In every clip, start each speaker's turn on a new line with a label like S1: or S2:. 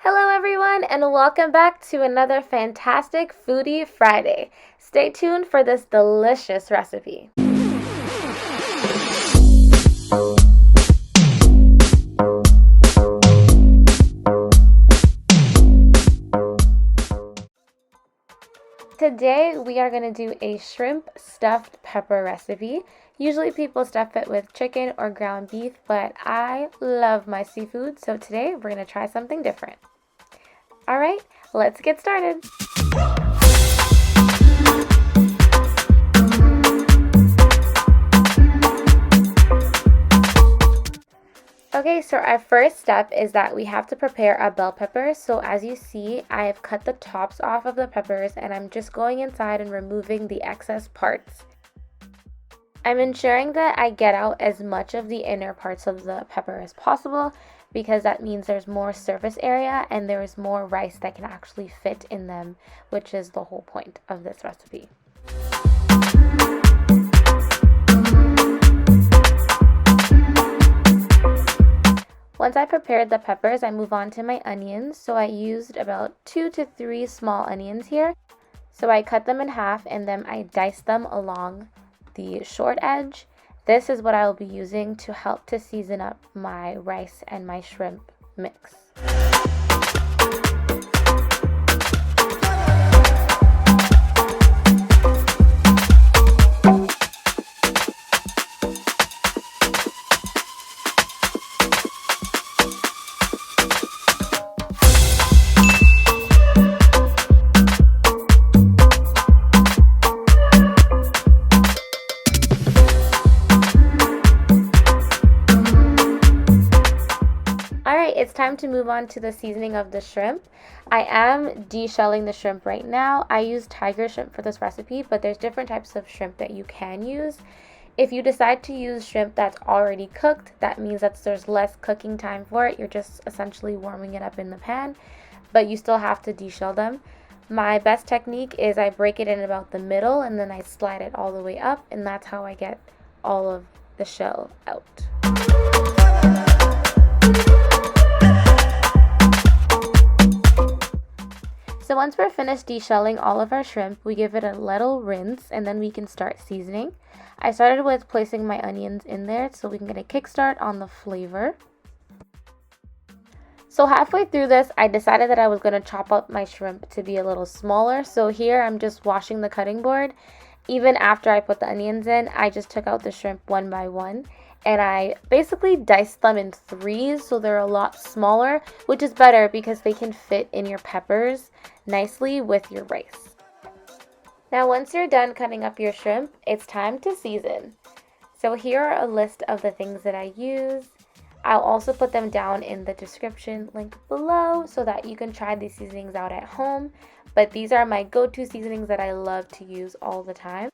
S1: Hello everyone and welcome back to another fantastic Foodie Friday. Stay tuned for this delicious recipe. Today we are going to do a shrimp stuffed pepper recipe. Usually people stuff it with chicken or ground beef, but I love my seafood, so today we're going to try something different. Alright, let's get started. Okay, so our first step is that we have to prepare our bell peppers. So as you see, I have cut the tops off of the peppers and I'm just going inside and removing the excess parts. I'm ensuring that I get out as much of the inner parts of the pepper as possible because that means there's more surface area and there is more rice that can actually fit in them, which is the whole point of this recipe. Once I prepared the peppers, I move on to my onions. So I used about 2 to 3 small onions here. So I cut them in half and then I diced them along the short edge. This is what I will be using to help to season up my rice and my shrimp mix. It's time to move on to the seasoning of the shrimp. I am deshelling the shrimp right now. I use tiger shrimp for this recipe, but there's different types of shrimp that you can use. If you decide to use shrimp that's already cooked, that means that there's less cooking time for it. You're just essentially warming it up in the pan, but you still have to deshell them. My best technique is I break it in about the middle and then I slide it all the way up, and that's how I get all of the shell out. So once we're finished deshelling all of our shrimp, we give it a little rinse and then we can start seasoning. I started with placing my onions in there so we can get a kickstart on the flavor. So halfway through this, I decided that I was going to chop up my shrimp to be a little smaller. So here I'm just washing the cutting board. Even after I put the onions in, I just took out the shrimp one by one. And I basically diced them in threes, so they're a lot smaller, which is better because they can fit in your peppers nicely with your rice. Now once you're done cutting up your shrimp, it's time to season. So here are a list of the things that I use. I'll also put them down in the description link below so that you can try these seasonings out at home. But these are my go-to seasonings that I love to use all the time.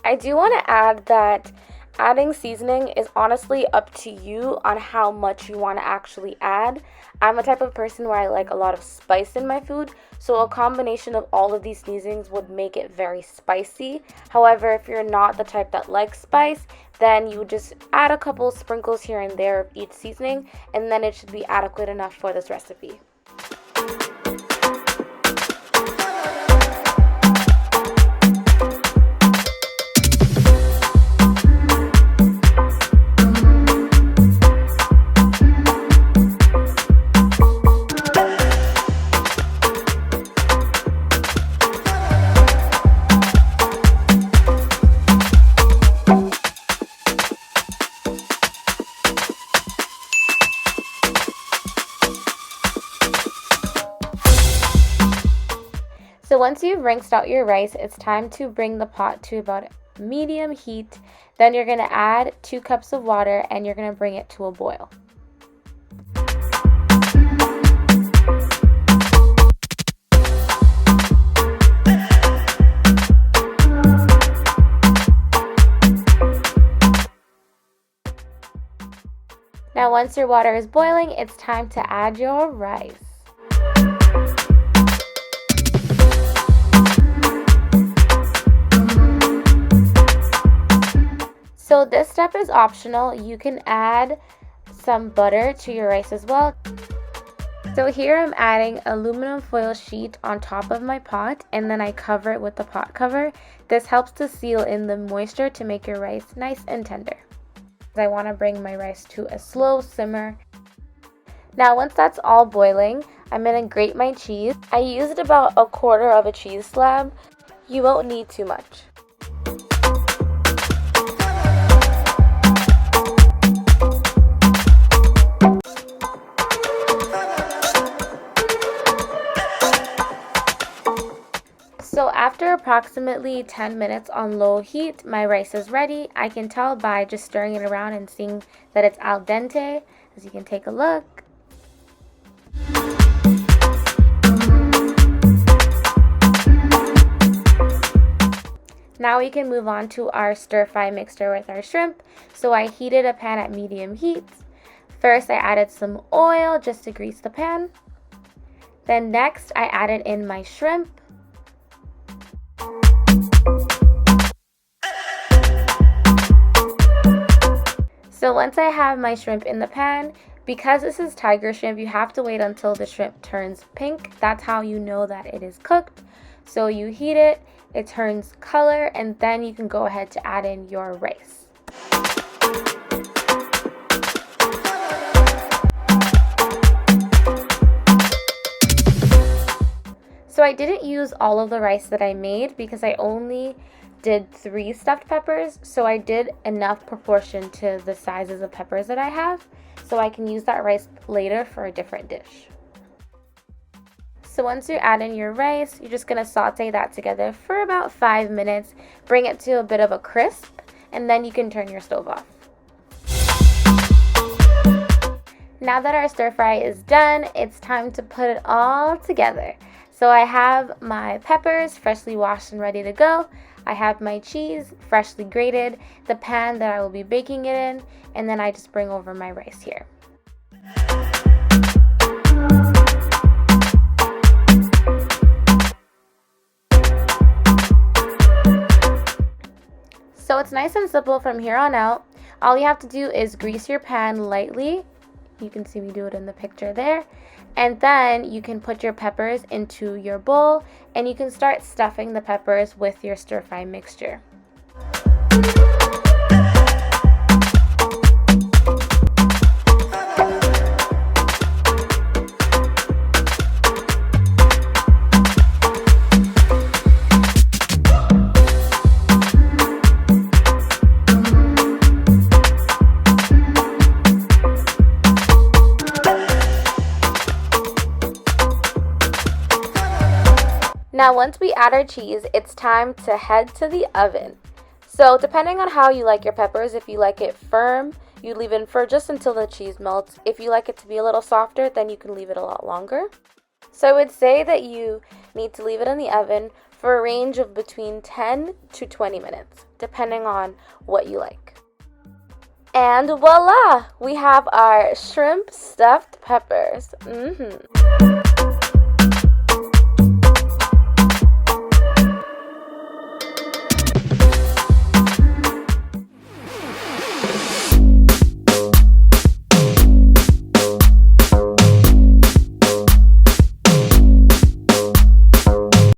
S1: I do want to add that adding seasoning is honestly up to you on how much you want to actually add. I'm a type of person where I like a lot of spice in my food, so a combination of all of these seasonings would make it very spicy. However, if you're not the type that likes spice, then you would just add a couple sprinkles here and there of each seasoning, and then it should be adequate enough for this recipe. So once you've rinsed out your rice, it's time to bring the pot to about medium heat. Then you're going to add 2 cups of water and you're going to bring it to a boil. Now once your water is boiling, it's time to add your rice. So this step is optional. You can add some butter to your rice as well. So here I'm adding aluminum foil sheet on top of my pot, and then I cover it with the pot cover. This helps to seal in the moisture to make your rice nice and tender. I want to bring my rice to a slow simmer. Now once that's all boiling, I'm going to grate my cheese. I used about 1/4 of a cheese slab. You won't need too much. So after approximately 10 minutes on low heat, my rice is ready. I can tell by just stirring it around and seeing that it's al dente, as you can take a look. Now we can move on to our stir-fry mixture with our shrimp. So I heated a pan at medium heat. First I added some oil just to grease the pan. Then next I added in my shrimp. So once I have my shrimp in the pan, because this is tiger shrimp, you have to wait until the shrimp turns pink. That's how you know that it is cooked. So you heat it, it turns color, and then you can go ahead to add in your rice. So I didn't use all of the rice that I made because I only did 3 stuffed peppers, so I did enough proportion to the sizes of peppers that I have, so I can use that rice later for a different dish. So once you add in your rice, you're just going to saute that together for about 5 minutes, bring it to a bit of a crisp, and then you can turn your stove off. Now that our stir fry is done, it's time to put it all together. So I have my peppers freshly washed and ready to go. I have my cheese freshly grated, the pan that I will be baking it in, and then I just bring over my rice here. So it's nice and simple from here on out. All you have to do is grease your pan lightly. You can see me do it in the picture there. And then you can put your peppers into your bowl and you can start stuffing the peppers with your stir-fry mixture. Now once we add our cheese, it's time to head to the oven. So depending on how you like your peppers, if you like it firm, you leave it for just until the cheese melts. If you like it to be a little softer, then you can leave it a lot longer. So I would say that you need to leave it in the oven for a range of between 10 to 20 minutes, depending on what you like. And voila! We have our shrimp stuffed peppers.